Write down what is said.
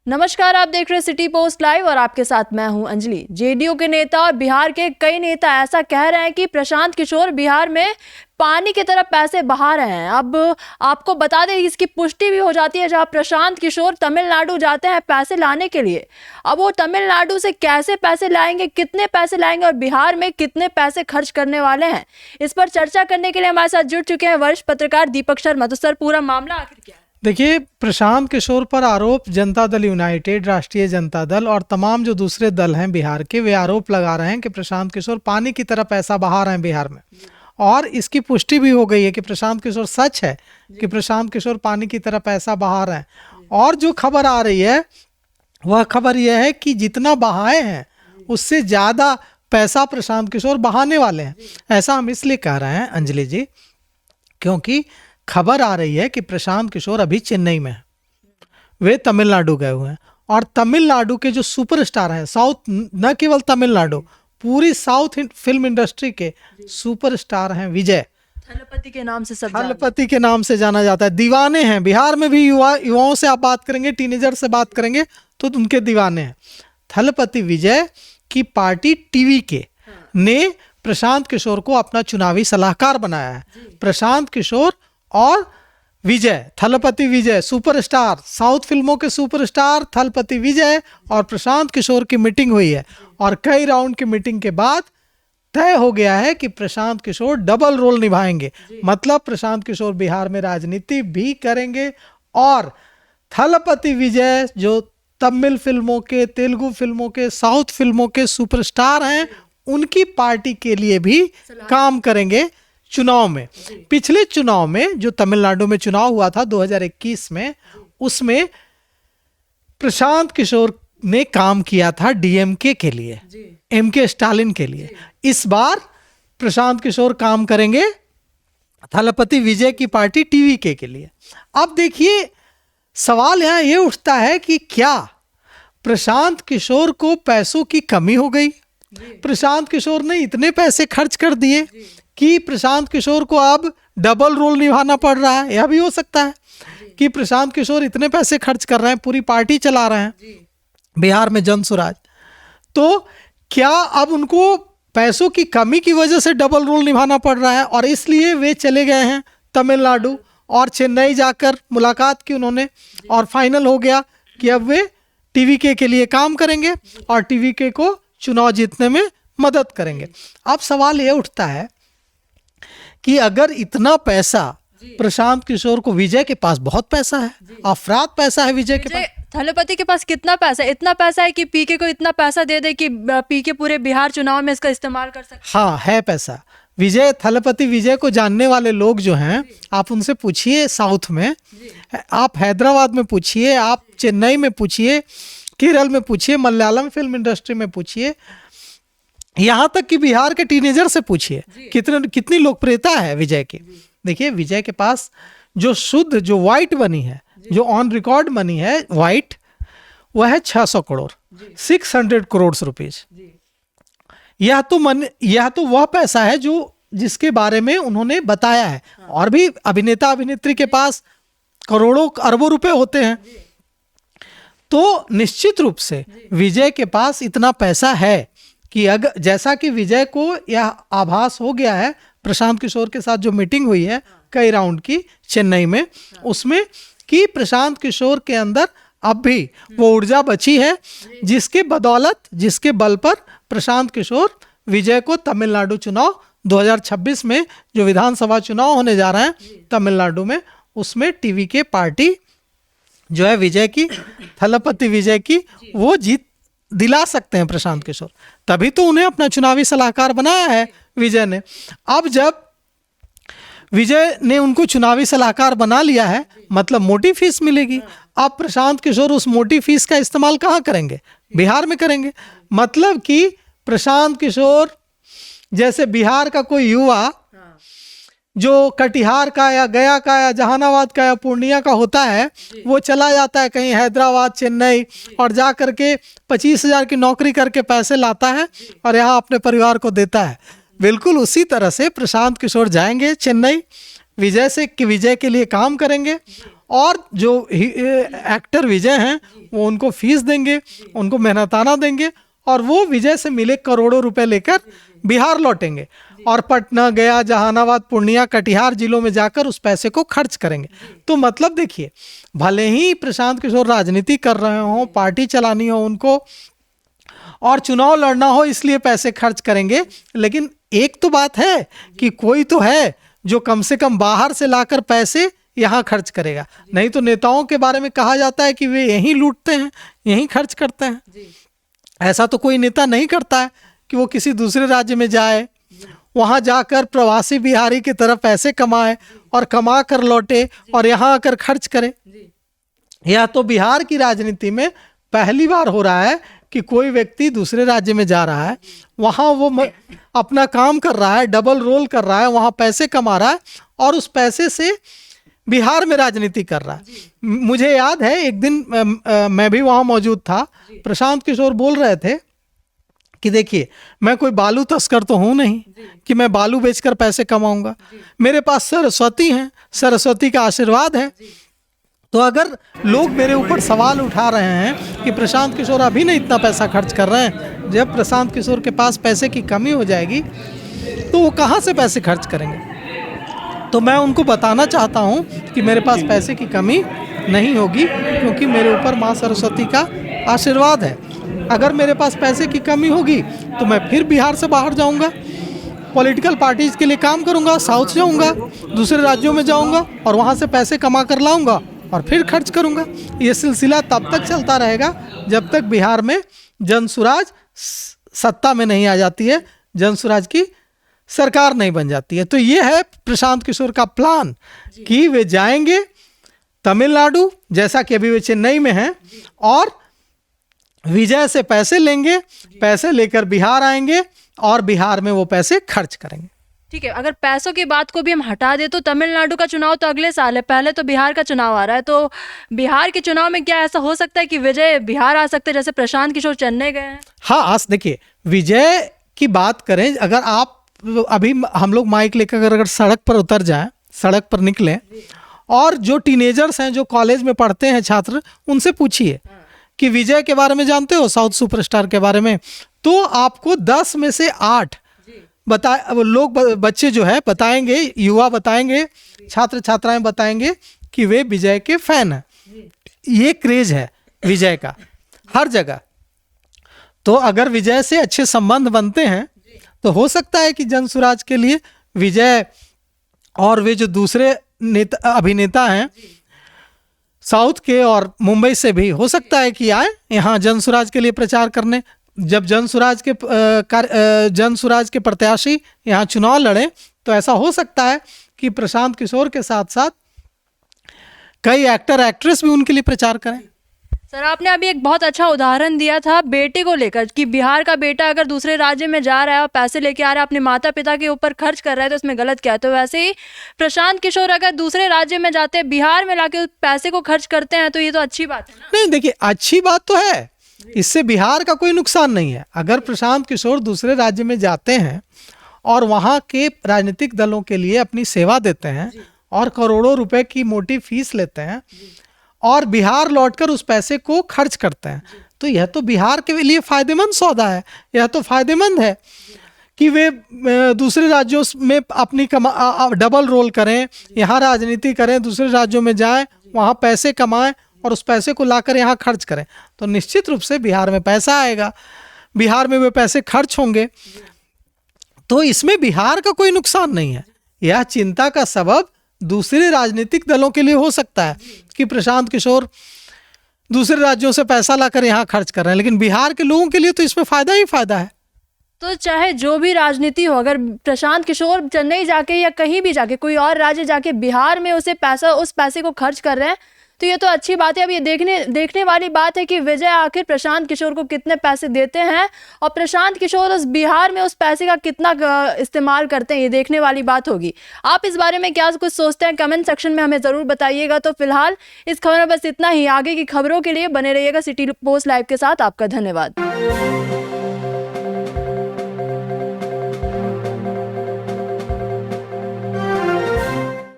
नमस्कार, आप देख रहे हैं सिटी पोस्ट लाइव और आपके साथ मैं हूं अंजलि। जेडीयू के नेता और बिहार के कई नेता ऐसा कह रहे हैं कि प्रशांत किशोर बिहार में पानी की तरह पैसे बहा रहे हैं। अब आपको बता दें, इसकी पुष्टि भी हो जाती है जहां प्रशांत किशोर तमिलनाडु जाते हैं पैसे लाने के लिए। अब वो तमिलनाडु से कैसे पैसे लाएंगे, कितने पैसे लाएंगे और बिहार में कितने पैसे खर्च करने वाले हैं, इस पर चर्चा करने के लिए हमारे साथ जुड़ चुके हैं वरिष्ठ पत्रकार दीपक शर्मा। तो सर, पूरा मामला आखिर क्या है? देखिए, प्रशांत किशोर पर आरोप जनता दल यूनाइटेड, राष्ट्रीय जनता दल और तमाम जो दूसरे दल हैं बिहार के, वे आरोप लगा रहे हैं कि प्रशांत किशोर पानी की तरह पैसा बहा रहे हैं बिहार में। और इसकी पुष्टि भी हो गई है कि प्रशांत किशोर, सच है कि प्रशांत किशोर पानी की तरह पैसा बहा रहे हैं। और जो खबर आ रही है वह खबर यह है कि जितना बहाए हैं उससे ज़्यादा पैसा प्रशांत किशोर बहाने वाले हैं। ऐसा हम इसलिए कह रहे हैं अंजलि जी, क्योंकि खबर आ रही है कि प्रशांत किशोर अभी चेन्नई में है, वे तमिलनाडु गए हुए हैं। और तमिलनाडु के जो सुपरस्टार हैं, साउथ, न केवल तमिलनाडु, पूरी साउथ फिल्म इंडस्ट्री के सुपरस्टार हैं विजय थलपति के नाम से थलपति के नाम से जाना जाता है। दीवाने हैं बिहार में भी। युवाओं से आप बात करेंगे, टीनेजर से बात करेंगे तो उनके दीवाने हैं। थलपति विजय की पार्टी टीवी के ने प्रशांत किशोर को अपना चुनावी सलाहकार बनाया है। प्रशांत किशोर और विजय, थलपति विजय, सुपरस्टार, साउथ फिल्मों के सुपरस्टार थलपति विजय और प्रशांत किशोर की मीटिंग हुई है। और कई राउंड की मीटिंग के बाद तय हो गया है कि प्रशांत किशोर डबल रोल निभाएंगे। मतलब प्रशांत किशोर बिहार में राजनीति भी करेंगे और थलपति विजय जो तमिल फिल्मों के, तेलुगु फिल्मों के, साउथ फिल्मों के सुपरस्टार हैं, उनकी पार्टी के लिए भी काम करेंगे चुनाव में। पिछले चुनाव में जो तमिलनाडु में चुनाव हुआ था 2021 में, उसमें प्रशांत किशोर ने काम किया था डीएमके के लिए, एमके स्टालिन के लिए। इस बार प्रशांत किशोर काम करेंगे थलपति विजय की पार्टी टीवीके के लिए। अब देखिए, सवाल यहाँ ये उठता है कि क्या प्रशांत किशोर को पैसों की कमी हो गई? प्रशांत किशोर ने इतने पैसे खर्च कर दिए कि प्रशांत किशोर को अब डबल रोल निभाना पड़ रहा है। यह भी हो सकता है कि प्रशांत किशोर इतने पैसे खर्च कर रहे हैं, पूरी पार्टी चला रहे हैं बिहार में, जन स्वराज। तो क्या अब उनको पैसों की कमी की वजह से डबल रोल निभाना पड़ रहा है और इसलिए वे चले गए हैं तमिलनाडु और चेन्नई जाकर मुलाकात की उन्होंने, और फाइनल हो गया कि अब वे टीवीके के लिए काम करेंगे और टीवीके को चुनाव जीतने में मदद करेंगे। अब सवाल यह उठता है कि अगर इतना पैसा प्रशांत किशोर को, विजय के पास बहुत पैसा है, अफराद पैसा है विजय के पास। थलपति के पास कितना पैसा है? इतना पैसा है कि पीके को इतना पैसा दे दे कि पीके पूरे बिहार चुनाव में इसका इस्तेमाल कर सकते। हाँ, है पैसा। विजय, थलपति विजय को जानने वाले लोग जो हैं, आप उनसे पूछिए, साउथ में, आप हैदराबाद में पूछिए, आप चेन्नई में पूछिए, केरल में पूछिए, मलयालम फिल्म इंडस्ट्री में पूछिए, यहाँ तक कि बिहार के टीनेजर से पूछिए कितनी लोकप्रियता है विजय की। देखिए, विजय के पास जो शुद्ध, जो वाइट मनी है, जो ऑन रिकॉर्ड मनी है वाइट, वह है 600 करोड़, 600 करोड़ रुपीज। यह तो वह पैसा है जो जिसके बारे में उन्होंने बताया है। और भी अभिनेता अभिनेत्री के पास करोड़ों अरबों रुपए होते हैं। तो निश्चित रूप से विजय के पास इतना पैसा है कि अगर, जैसा कि विजय को यह आभास हो गया है प्रशांत किशोर के साथ जो मीटिंग हुई है कई राउंड की चेन्नई में, उसमें कि प्रशांत किशोर के अंदर अब भी वो ऊर्जा बची है जिसके बदौलत, जिसके बल पर प्रशांत किशोर विजय को तमिलनाडु चुनाव 2026 में जो विधानसभा चुनाव होने जा रहे हैं तमिलनाडु में, उसमें टीवीके पार्टी जो है विजय की, थलपति विजय की, वो जीत दिला सकते हैं प्रशांत किशोर। तभी तो उन्हें अपना चुनावी सलाहकार बनाया है विजय ने। अब जब विजय ने उनको चुनावी सलाहकार बना लिया है, मतलब मोटी फीस मिलेगी। अब प्रशांत किशोर उस मोटी फीस का इस्तेमाल कहाँ करेंगे? बिहार में करेंगे। मतलब कि प्रशांत किशोर जैसे बिहार का कोई युवा जो कटिहार का या गया का या जहानाबाद का या पूर्णिया का होता है, वो चला जाता है कहीं हैदराबाद, चेन्नई, और जा करके 25,000 की नौकरी करके पैसे लाता है और यहाँ अपने परिवार को देता है। बिल्कुल उसी तरह से प्रशांत किशोर जाएंगे चेन्नई, विजय के लिए काम करेंगे और जो एक्टर विजय हैं वो उनको फीस देंगे, उनको मेहनताना देंगे और वो विजय से मिले करोड़ों रुपए लेकर बिहार लौटेंगे और पटना, गया, जहानाबाद, पूर्णिया, कटिहार जिलों में जाकर उस पैसे को खर्च करेंगे। तो मतलब देखिए, भले ही प्रशांत किशोर राजनीति कर रहे हों, पार्टी चलानी हो उनको और चुनाव लड़ना हो, इसलिए पैसे खर्च करेंगे, लेकिन एक तो बात है कि कोई तो है जो कम से कम बाहर से लाकर पैसे यहाँ खर्च करेगा। नहीं तो नेताओं के बारे में कहा जाता है कि वे यहीं लूटते हैं, यहीं खर्च करते हैं। ऐसा तो कोई नेता नहीं करता है कि वो किसी दूसरे राज्य में जाए, वहाँ जाकर प्रवासी बिहारी की तरह पैसे कमाए और कमा कर लौटे और यहाँ आकर खर्च करे। यह तो बिहार की राजनीति में पहली बार हो रहा है कि कोई व्यक्ति दूसरे राज्य में जा रहा है, वहाँ वो अपना काम कर रहा है, डबल रोल कर रहा है, वहाँ पैसे कमा रहा है और उस पैसे से बिहार में राजनीति कर रहा है। मुझे याद है एक दिन मैं भी वहाँ मौजूद था, प्रशांत किशोर बोल रहे थे कि देखिए, मैं कोई बालू तस्कर तो हूँ नहीं कि मैं बालू बेचकर पैसे कमाऊंगा, मेरे पास सरस्वती हैं, सरस्वती का आशीर्वाद है। तो अगर लोग मेरे ऊपर सवाल उठा रहे हैं कि प्रशांत किशोर अभी नहीं इतना पैसा खर्च कर रहे हैं, जब प्रशांत किशोर के पास पैसे की कमी हो जाएगी तो वो कहाँ से पैसे खर्च करेंगे? तो मैं उनको बताना चाहता हूँ कि मेरे पास पैसे की कमी नहीं होगी, क्योंकि मेरे ऊपर माँ सरस्वती का आशीर्वाद है। अगर मेरे पास पैसे की कमी होगी तो मैं फिर बिहार से बाहर जाऊँगा, पॉलिटिकल पार्टीज़ के लिए काम करूँगा, साउथ जाऊँगा, दूसरे राज्यों में जाऊँगा और वहाँ से पैसे कमा कर लाऊँगा और फिर खर्च करूँगा। ये सिलसिला तब तक चलता रहेगा जब तक बिहार में जनसुराज सत्ता में नहीं आ जाती है, जनसुराज की सरकार नहीं बन जाती है। तो ये है प्रशांत किशोर का प्लान कि वे जाएंगे तमिलनाडु, जैसा कि अभी वे चेन्नई में हैं, और विजय से पैसे लेंगे, पैसे लेकर बिहार आएंगे और बिहार में वो पैसे खर्च करेंगे। ठीक है, अगर पैसों की बात को भी हम हटा दे तो तमिलनाडु का चुनाव तो अगले साल है, पहले तो बिहार का चुनाव आ रहा है। तो बिहार के चुनाव में क्या ऐसा हो सकता है कि विजय बिहार आ सकते हैं, जैसे प्रशांत किशोर चेन्नई गए हैं? हाँ, आज देखिए, विजय की बात करें, अगर आप अभी हम लोग माइक लेकर अगर सड़क पर उतर जाएं, सड़क पर निकलें और जो टीनेजर्स हैं, जो कॉलेज में पढ़ते हैं छात्र, उनसे पूछिए कि विजय के बारे में जानते हो, साउथ सुपरस्टार के बारे में, तो आपको 10 में से 8 बच्चे जो है बताएंगे, युवा बताएंगे, छात्र छात्राएं बताएंगे कि वे विजय के फैन हैं। ये क्रेज है विजय का हर जगह। तो अगर विजय से अच्छे संबंध बनते हैं तो हो सकता है कि जनसुराज के लिए विजय और वे जो दूसरे अभिनेता हैं साउथ के और मुंबई से भी, हो सकता है कि आए यहाँ जनसुराज के लिए प्रचार करने। जब जनसुराज के प्रत्याशी यहाँ चुनाव लड़े तो ऐसा हो सकता है कि प्रशांत किशोर के साथ साथ कई एक्टर एक्ट्रेस भी उनके लिए प्रचार करें। सर, आपने अभी एक बहुत अच्छा उदाहरण दिया था बेटे को लेकर कि बिहार का बेटा अगर दूसरे राज्य में जा रहा है और पैसे लेके आ रहा है, अपने माता पिता के ऊपर खर्च कर रहा है, तो उसमें गलत क्या है? तो वैसे ही प्रशांत किशोर अगर दूसरे राज्य में जाते हैं, बिहार में लाके उस पैसे को खर्च करते हैं, तो ये तो अच्छी बात है ना? नहीं, देखिए, अच्छी बात तो है, इससे बिहार का कोई नुकसान नहीं है। अगर प्रशांत किशोर दूसरे राज्य में जाते हैं और वहाँ के राजनीतिक दलों के लिए अपनी सेवा देते हैं और करोड़ों रुपए की मोटी फीस लेते हैं और बिहार लौटकर उस पैसे को खर्च करते हैं, तो यह तो बिहार के लिए फायदेमंद सौदा है। यह तो फायदेमंद है कि वे दूसरे राज्यों में अपनी डबल रोल करें, यहाँ राजनीति करें, दूसरे राज्यों में जाएं, वहाँ पैसे कमाएं और उस पैसे को लाकर यहाँ खर्च करें, तो निश्चित रूप से बिहार में पैसा आएगा, बिहार में वे पैसे खर्च होंगे। तो इसमें बिहार का कोई नुकसान नहीं है। यह चिंता का सबब दूसरे राजनीतिक दलों के लिए हो सकता है कि प्रशांत किशोर दूसरे राज्यों से पैसा लाकर यहाँ खर्च कर रहे हैं, लेकिन बिहार के लोगों के लिए तो इसमें फायदा ही फायदा है। तो चाहे जो भी राजनीति हो, अगर प्रशांत किशोर चेन्नई जाके या कहीं भी जाके कोई और राज्य जाके बिहार में उस पैसे को खर्च कर रहे हैं, तो ये तो अच्छी बात है। अब ये देखने वाली बात है कि विजय आखिर प्रशांत किशोर को कितने पैसे देते हैं और प्रशांत किशोर उस बिहार में उस पैसे का कितना इस्तेमाल करते हैं, ये देखने वाली बात होगी। आप इस बारे में क्या कुछ सोचते हैं, कमेंट सेक्शन में हमें ज़रूर बताइएगा। तो फिलहाल इस खबर में बस इतना ही। आगे की खबरों के लिए बने रहिएगा सिटी पोस्ट लाइव के साथ। आपका धन्यवाद।